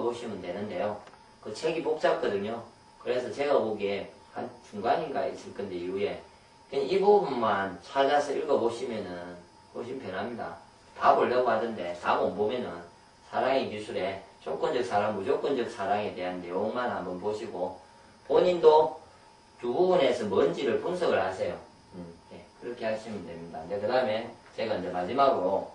읽어보시면 되는데요. 그 책이 복잡거든요. 그래서 제가 보기에 한 중간인가 있을 건데 이후에 그냥 이 부분만 찾아서 읽어보시면은 훨씬 편합니다. 다 보려고 하던데 다 못 보면은 사랑의 기술에 조건적 사랑, 무조건적 사랑에 대한 내용만 한번 보시고 본인도 두 부분에서 뭔지를 분석을 하세요. 네, 그렇게 하시면 됩니다. 그 다음에 제가 이제 마지막으로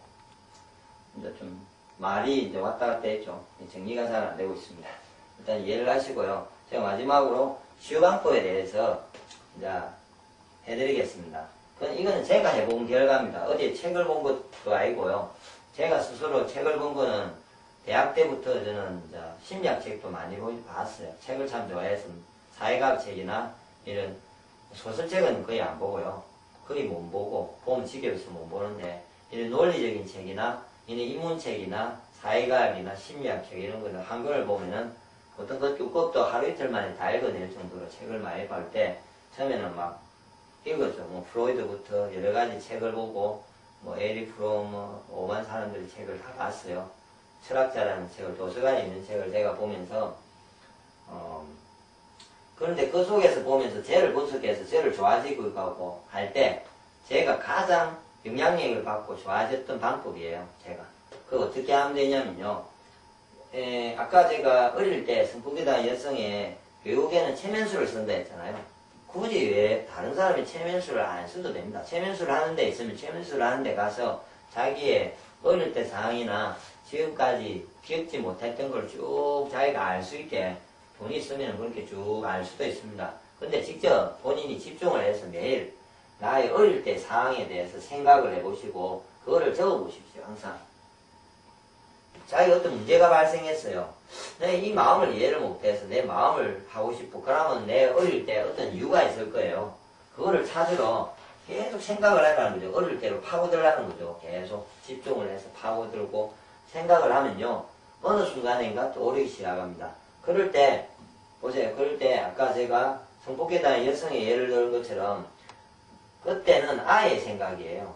이제 좀 말이 이제 왔다 갔다 했죠. 정리가 잘 안 되고 있습니다. 일단 이해를 하시고요. 제가 마지막으로 시효방법에 대해서 이제 해드리겠습니다. 이거는 제가 해본 결과입니다. 어디에 책을 본 것도 아니고요. 제가 스스로 책을 본 거는 대학 때부터 저는 이제 심리학책도 많이 봤어요. 책을 참 좋아해서 사회과학 책이나 이런 소설책은 거의 안 보고요. 거의 못 보고 보면 지겨워서 못 보는데 이런 논리적인 책이나 이런 인문책이나 사회과학이나 심리학책 이런 거는 한글을 보면은 어떤 것도 하루 이틀 만에 다 읽어낼 정도로 책을 많이 볼 때 처음에는 막 읽었죠. 뭐 프로이드부터 여러 가지 책을 보고 뭐 에릭 프롬 오만 사람들의 책을 다 봤어요. 철학자라는 책을 도서관에 있는 책을 제가 보면서 그런데 그 속에서 보면서 쟤를 분석해서 쟤를 좋아지고 가고 할 때 제가 가장 영향력을 받고 좋아졌던 방법이에요. 제가 그거 어떻게 하면 되냐면요. 아까 제가 어릴 때 성폭에다 여성의 교육에는 체면수를 쓴다 했잖아요. 굳이 왜 다른 사람이 체면수를 안 써도 됩니다. 체면수를 하는 데 있으면 체면수를 하는 데 가서 자기의 어릴 때 상황이나 지금까지 기억지 못했던 걸 쭉 자기가 알 수 있게 돈 있으면 그렇게 쭉 알 수도 있습니다. 근데 직접 본인이 집중을 해서 매일 나의 어릴 때 상황에 대해서 생각을 해보시고 그거를 적어보십시오. 항상 자기가 어떤 문제가 발생했어요. 내가 이 마음을 이해를 못해서 내 마음을 하고 싶고 그러면 내 어릴 때 어떤 이유가 있을 거예요. 그거를 찾으러 계속 생각을 하라는 거죠. 어릴 때로 파고들라는 거죠. 계속 집중을 해서 파고들고 생각을 하면요. 어느 순간인가 떠오르기 시작합니다. 그럴 때 보세요. 그럴 때 아까 제가 성폭행당한 여성의 예를 들은 것처럼 그때는 아이의 생각이에요.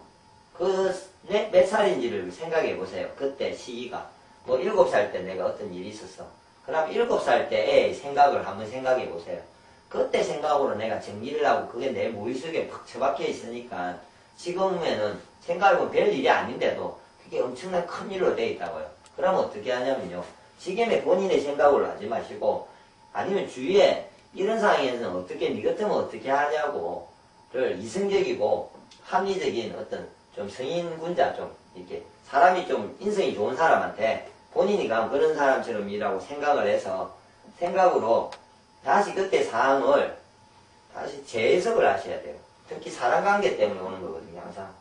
몇 살인지를 생각해 보세요. 그때 시기가. 뭐 7살 때 내가 어떤 일이 있었어. 그럼 7살 때 애의 생각을 한번 생각해 보세요. 그때 생각으로 내가 정리를 하고 그게 내 무의식에 팍 처박혀 있으니까 지금에는 생각해보면 별 일이 아닌데도 그게 엄청난 큰 일로 돼 있다고요. 그러면 어떻게 하냐면요. 지금의 본인의 생각으로 하지 마시고 아니면 주위에 이런 상황에서는 어떻게 니 같으면 어떻게 하냐고를 이성적이고 합리적인 어떤 좀 성인군자 좀 이렇게 사람이 좀 인성이 좋은 사람한테 본인이 가면 그런 사람처럼 일하고 생각을 해서 생각으로 다시 그때 상황을 다시 재해석을 하셔야 돼요. 특히 사람관계 때문에 오는 거거든요. 항상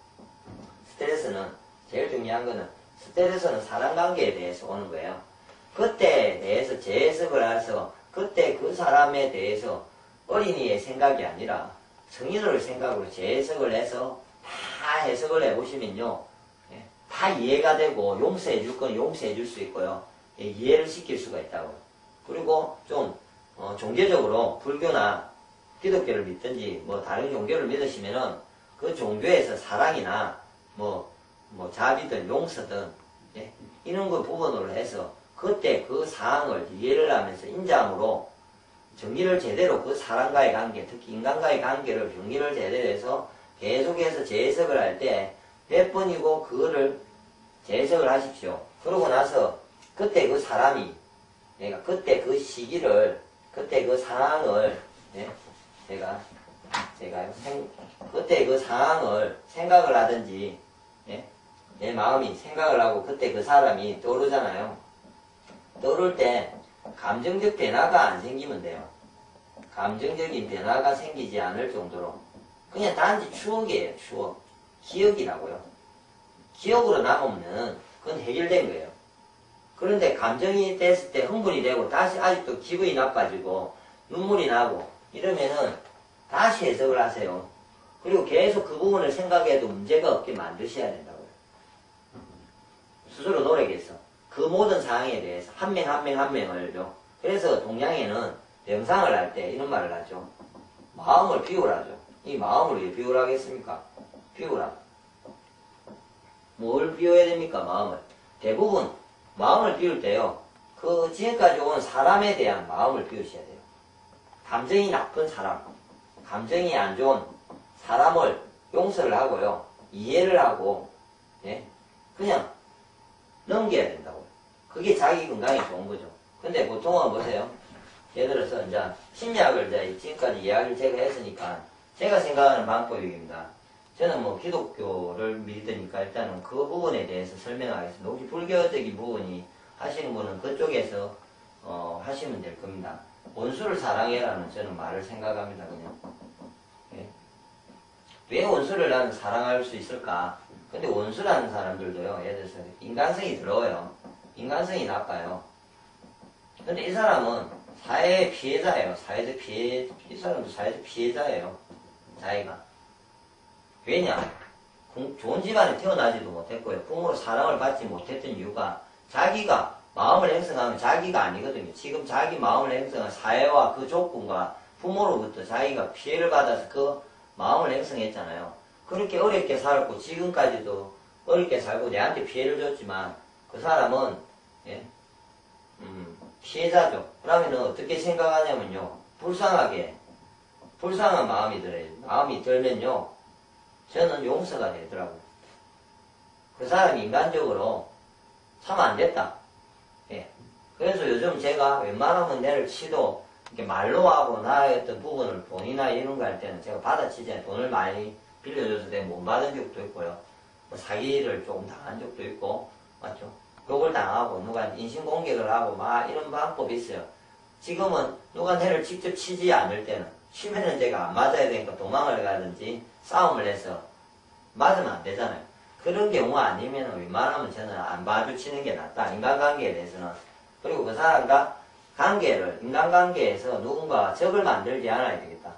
스트레스는 제일 중요한 거는 스트레스는 사람관계에 대해서 오는 거예요. 그때에 대해서 재해석을 해서 그때 그 사람에 대해서 어린이의 생각이 아니라 성인의 생각으로 재해석을 해서 다 해석을 해보시면요. 다 이해가 되고 용서해 줄 건 용서해 줄 수 있고요. 이해를 시킬 수가 있다고요. 그리고 좀 종교적으로 불교나 기독교를 믿든지 뭐 다른 종교를 믿으시면은 그 종교에서 사랑이나 뭐 자비든 용서든 이런 거 부분으로 해서 그때 그 상황을 이해를 하면서 인자함으로 정리를 제대로 그 사람과의 관계, 특히 인간과의 관계를 정리를 제대로 해서 계속해서 재해석을 할 때 몇 번이고 그거를 재해석을 하십시오. 그러고 나서 그때 그 사람이 내가 그때 그 시기를 그때 그 상황을 그때 그 상황을 생각을 하든지 내 마음이 생각을 하고 그때 그 사람이 떠오르잖아요. 떠오를 때 감정적 변화가 안 생기면 돼요. 감정적인 변화가 생기지 않을 정도로 그냥 단지 추억이에요. 추억. 기억이라고요. 기억으로 남으면 그건 해결된 거예요. 그런데 감정이 됐을 때 흥분이 되고 다시 아직도 기분이 나빠지고 눈물이 나고 이러면은 다시 해석을 하세요. 그리고 계속 그 부분을 생각해도 문제가 없게 만드셔야 된다고요. 스스로 노력해서 그 모든 상황에 대해서 한 명 한 명 한 명을요. 그래서 동양에는 명상을 할 때 이런 말을 하죠. 마음을 비우라죠. 이 마음을 왜 비우라겠습니까? 비우라. 뭘 비워야 됩니까? 마음을. 대부분 마음을 비울 때요. 그 지금까지 온 사람에 대한 마음을 비우셔야 돼요. 감정이 나쁜 사람, 감정이 안 좋은 사람을 용서를 하고요. 이해를 하고, 예? 그냥 넘겨야 된다고요. 그게 자기 건강에 좋은 거죠. 근데 보통은 보세요. 예를 들어서 이제 심리학을 이제 지금까지 이야기를 제가 했으니까 제가 생각하는 방법입니다. 저는 뭐 기독교를 믿으니까 일단은 그 부분에 대해서 설명하겠습니다. 혹시 불교적인 부분이 하시는 분은 그쪽에서 하시면 될 겁니다. 원수를 사랑해라는 저는 말을 생각합니다. 그냥. 예? 왜 원수를 나는 사랑할 수 있을까? 근데 원수라는 사람들도요, 예를 들어서 인간성이 더러워요. 인간성이 나빠요. 근데 이 사람은 사회의 피해자예요. 이 사람도 사회적 피해자예요. 자기가. 왜냐? 좋은 집안에 태어나지도 못했고요. 부모로 사랑을 받지 못했던 이유가 자기가 마음을 행성하면 자기가 아니거든요. 지금 자기 마음을 행성한 사회와 그 조건과 부모로부터 자기가 피해를 받아서 그 마음을 행성했잖아요. 그렇게 어렵게 살았고 지금까지도 어렵게 살고 내한테 피해를 줬지만 그 사람은 예? 피해자죠. 그러면은 어떻게 생각하냐면요. 불쌍한 마음이 들어요. 마음이 들면요. 저는 용서가 되더라고요. 그 사람이 인간적으로 참 안 됐다. 예. 그래서 요즘 제가 웬만하면 내를 치도 이렇게 말로 하고 나의 어떤 부분을 돈이나 이런 거 할 때는 제가 받아치잖아요. 돈을 많이 빌려줘서 내가 못 받은 적도 있고요. 뭐 사기를 조금 당한 적도 있고, 맞죠? 욕을 당하고, 누가 인신공격을 하고, 막 이런 방법이 있어요. 지금은 누가 내를 직접 치지 않을 때는, 치면은 제가 안 맞아야 되니까 도망을 가든지, 싸움을 해서 맞으면 안 되잖아요. 그런 경우 아니면 웬만하면 저는 안 마주치는 게 낫다. 인간관계에 대해서는. 그리고 그 사람과 인간관계에서 누군가 적을 만들지 않아야 되겠다.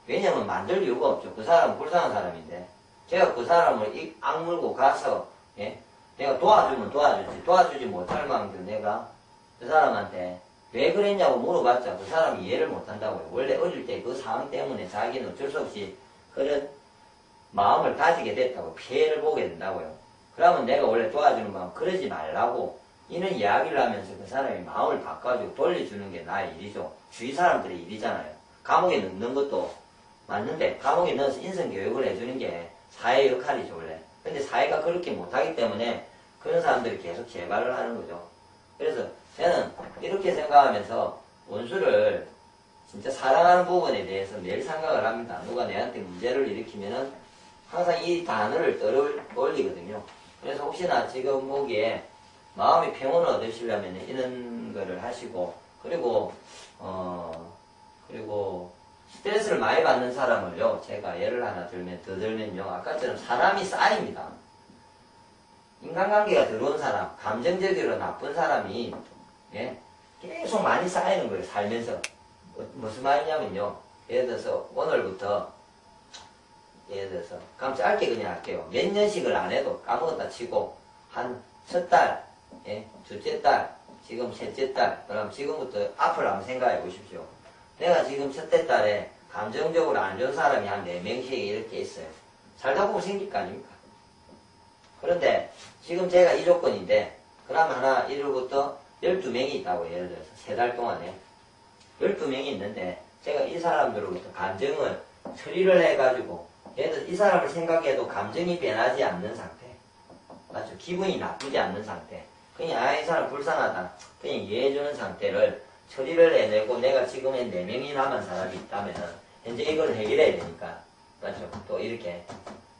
왜냐면 만들 이유가 없죠. 그 사람은 불쌍한 사람인데. 제가 그 사람을 악물고 가서, 예? 내가 도와주면 도와주지. 도와주지 못할 만큼 내가 그 사람한테 왜 그랬냐고 물어봤자 그 사람이 이해를 못한다고요. 원래 어릴 때 그 상황 때문에 자기는 어쩔 수 없이 그런 마음을 가지게 됐다고. 피해를 보게 된다고요. 그러면 내가 원래 도와주는 마음 그러지 말라고 이런 이야기를 하면서 그 사람이 마음을 바꿔주고 돌려주는 게 나의 일이죠. 주위 사람들의 일이잖아요. 감옥에 넣는 것도 맞는데 감옥에 넣어서 인성교육을 해주는 게 사회 역할이죠 원래. 근데 사회가 그렇게 못하기 때문에 그런 사람들이 계속 재발을 하는 거죠. 그래서 저는 이렇게 생각하면서 원수를 진짜 사랑하는 부분에 대해서 매일 생각을 합니다. 누가 내한테 문제를 일으키면은 항상 이 단어를 떠올리거든요. 그래서 혹시나 지금 보기에 마음의 평온을 얻으시려면 이런 거를 하시고, 그리고 스트레스를 많이 받는 사람을요, 제가 예를 하나 더 들면요, 아까처럼 사람이 쌓입니다. 인간관계가 더러운 사람, 감정적으로 나쁜 사람이, 예, 계속 많이 쌓이는 거예요, 살면서. 무슨 말이냐면요, 예를 들어서 오늘부터, 그럼 짧게 그냥 할게요. 몇 년씩을 안 해도 까먹었다 치고, 한 첫 달, 예, 둘째 달, 지금 셋째 달, 그럼 지금부터 앞을 한번 생각해 보십시오. 내가 지금 첫째 달에 감정적으로 안 좋은 사람이 한 4명씩 이렇게 있어요. 살다 보면 생길 거 아닙니까? 그런데 지금 제가 이 조건인데, 그럼 하나 1월부터 12명이 있다고 예를 들어서 3달 동안에 12명이 있는데 제가 이 사람들로부터 감정을 처리를 해가지고 예를 들어서 이 사람을 생각해도 감정이 변하지 않는 상태, 맞죠? 기분이 나쁘지 않는 상태, 그냥 이 사람 불쌍하다 그냥 이해해주는 상태를 처리를 해내고 내가 지금의 4명이 남은 사람이 있다면 현재 이걸 해결해야 되니까, 맞죠? 또 이렇게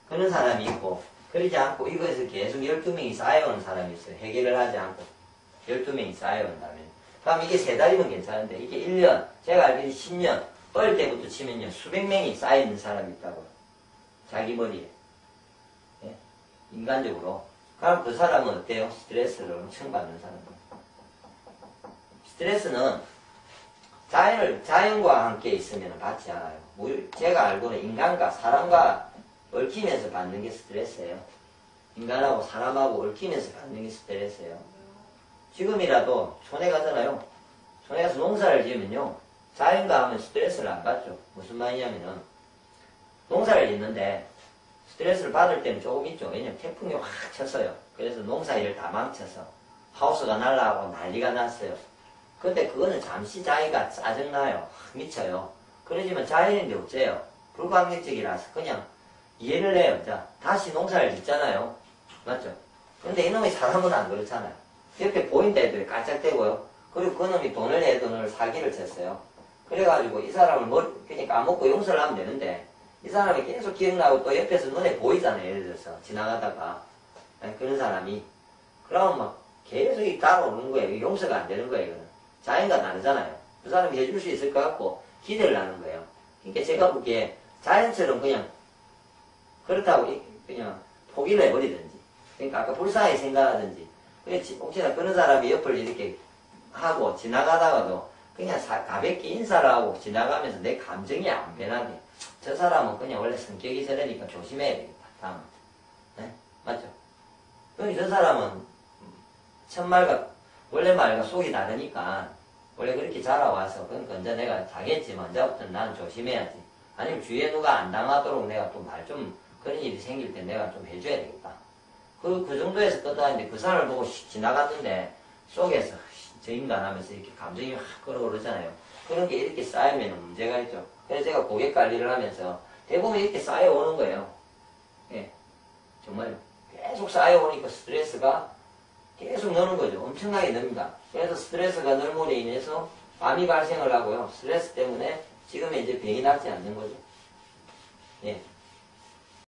그런 사람이 있고, 그러지 않고 이거에서 계속 12명이 쌓여온 사람이 있어요. 해결을 하지 않고 12명이 쌓여온다면, 그럼 이게 3달이면 괜찮은데 이게 1년, 제가 알기로 10년, 어릴 때부터 치면요 수백 명이 쌓여있는 사람이 있다고요. 자기 머리에, 예? 인간적으로. 그럼 그 사람은 어때요? 스트레스를 엄청 받는 사람이에요. 스트레스는 자연과 함께 있으면 받지 않아요. 제가 알고는 인간과 사람과 얽히면서 받는 게 스트레스예요. 인간하고 사람하고 얽히면서 받는 게 스트레스예요. 지금이라도 촌에 가잖아요. 촌에 가서 농사를 지으면요, 자연과 하면 스트레스를 안 받죠. 무슨 말이냐면은 농사를 짓는데 스트레스를 받을 때는 조금 있죠. 왜냐면 태풍이 확 쳤어요. 그래서 농사일을 다 망쳐서 하우스가 날라가고 난리가 났어요. 근데 그거는 잠시 자기가 짜증나요. 미쳐요. 그러지만 자연인데 어째요? 불가항력적이라서 그냥 이해를 해요. 자, 다시 농사를 짓잖아요. 맞죠? 근데 이놈이 사람은 안 그렇잖아요. 이렇게 보인다 애들이 깔짝대고요. 그리고 그놈이 돈을 내 돈을 사기를 쳤어요. 그래가지고 이 사람을 그냥 까먹고 용서를 하면 되는데 이 사람이 계속 기억나고 또 옆에서 눈에 보이잖아요. 예를 들어서 지나가다가 그런 사람이 그러면 막 계속 따라오는 거예요. 용서가 안 되는 거예요. 이거는. 자연과 다르잖아요. 그 사람이 해줄 수 있을 것 같고 기대를 하는 거예요. 그러니까 제가 보기에 자연처럼 그냥 그렇다고 그냥 포기를 해버리든지 그러니까 아까 불쌍하게 생각하든지 혹시나 그런 사람이 옆을 이렇게 하고 지나가다가도 그냥 가볍게 인사를 하고 지나가면서 내 감정이 안 변하게 저 사람은 그냥 원래 성격이 저러니까 조심해야 되겠다. 다음에 네? 맞죠? 그럼 저 사람은 첫말과 원래 말과 속이 다르니까 원래 그렇게 자라와서 그러니까 언제 내가 자겠지만 언제부터 난 조심해야지. 아니면 주위에 누가 안 당하도록 내가 또 말 좀 그런 일이 생길 때 내가 좀 해줘야 되겠다. 그 정도에서 끄다는데 그 사람을 보고 지나갔는데 속에서 저 인간 하면서 이렇게 감정이 확 끌어오르잖아요. 그런 게 이렇게 쌓이면 문제가 있죠. 그래서 제가 고객 관리를 하면서 대부분 이렇게 쌓여오는 거예요. 예. 정말 계속 쌓여오니까 스트레스가 계속 느는 거죠. 엄청나게 늡니다. 그래서 스트레스가 늘므로 인해서 암이 발생을 하고요. 스트레스 때문에 지금의 이제 병이 낫지 않는 거죠. 예.